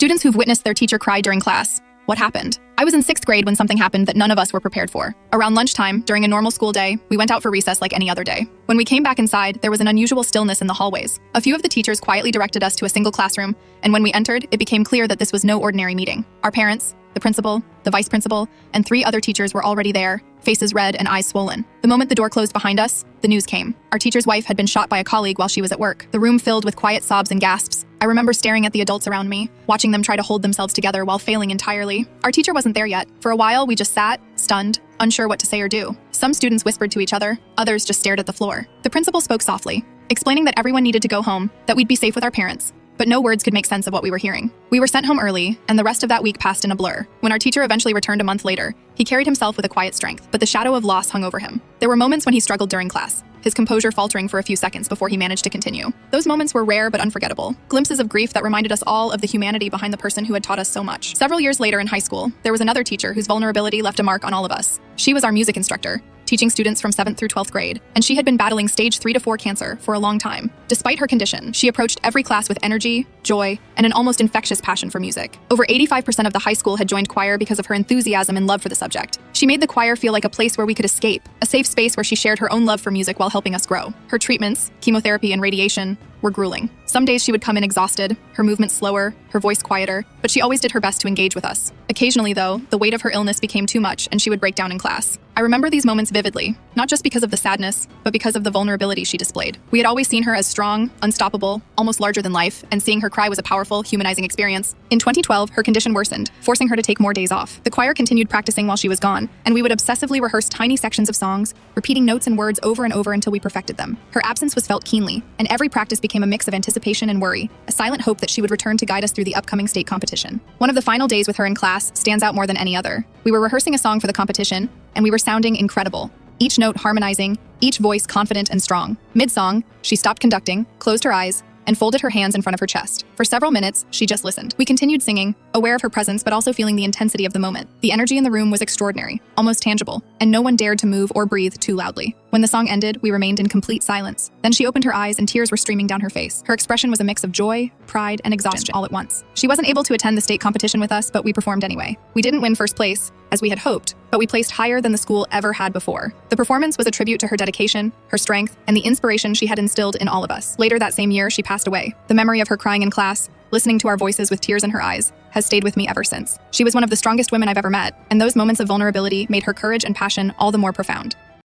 Students who've witnessed their teacher cry during class. What happened? I was in 6th grade when something happened that none of us were prepared for. Around lunchtime, during a normal school day, we went out for recess like any other day. When we came back inside, there was an unusual stillness in the hallways. A few of the teachers quietly directed us to a single classroom, and when we entered, it became clear that this was no ordinary meeting. Our parents, the principal, the vice principal, and 3 other teachers were already there, faces red and eyes swollen. The moment the door closed behind us, the news came. Our teacher's wife had been shot by a colleague while she was at work. The room filled with quiet sobs and gasps. I remember staring at the adults around me, watching them try to hold themselves together while failing entirely. Our teacher wasn't there yet. For a while, we just sat, stunned, unsure what to say or do. Some students whispered to each other, others just stared at the floor. The principal spoke softly, explaining that everyone needed to go home, that we'd be safe with our parents. But no words could make sense of what we were hearing. We were sent home early, and the rest of that week passed in a blur. When our teacher eventually returned a month later, he carried himself with a quiet strength, but the shadow of loss hung over him. There were moments when he struggled during class, his composure faltering for a few seconds before he managed to continue. Those moments were rare but unforgettable, glimpses of grief that reminded us all of the humanity behind the person who had taught us so much. Several years later in high school, there was another teacher whose vulnerability left a mark on all of us. She was our music instructor, teaching students from 7th through 12th grade, and she had been battling stage 3 to 4 cancer for a long time. Despite her condition, she approached every class with energy, joy, and an almost infectious passion for music. Over 85% of the high school had joined choir because of her enthusiasm and love for the subject. She made the choir feel like a place where we could escape, a safe space where she shared her own love for music while helping us grow. Her treatments, chemotherapy and radiation, were grueling. Some days she would come in exhausted, her movements slower, her voice quieter, but she always did her best to engage with us. Occasionally, though, the weight of her illness became too much and she would break down in class. I remember these moments vividly, not just because of the sadness, but because of the vulnerability she displayed. We had always seen her as strong, unstoppable, almost larger than life, and seeing her cry was a powerful, humanizing experience. In 2012, her condition worsened, forcing her to take more days off. The choir continued practicing while she was gone, and we would obsessively rehearse tiny sections of songs, repeating notes and words over and over until we perfected them. Her absence was felt keenly, and every practice became a mix of anticipation and worry, a silent hope that she would return to guide us through the upcoming state competition. One of the final days with her in class stands out more than any other. We were rehearsing a song for the competition, and we were sounding incredible. Each note harmonizing, each voice confident and strong. Mid-song, she stopped conducting, closed her eyes, and folded her hands in front of her chest. For several minutes, she just listened. We continued singing, aware of her presence but also feeling the intensity of the moment. The energy in the room was extraordinary, almost tangible, and no one dared to move or breathe too loudly. When the song ended, we remained in complete silence. Then she opened her eyes and tears were streaming down her face. Her expression was a mix of joy, pride, and exhaustion all at once. She wasn't able to attend the state competition with us, but we performed anyway. We didn't win first place, as we had hoped, but we placed higher than the school ever had before. The performance was a tribute to her dedication, her strength, and the inspiration she had instilled in all of us. Later that same year, she passed away. The memory of her crying in class, listening to our voices with tears in her eyes, has stayed with me ever since. She was one of the strongest women I've ever met, and those moments of vulnerability made her courage and passion all the more profound.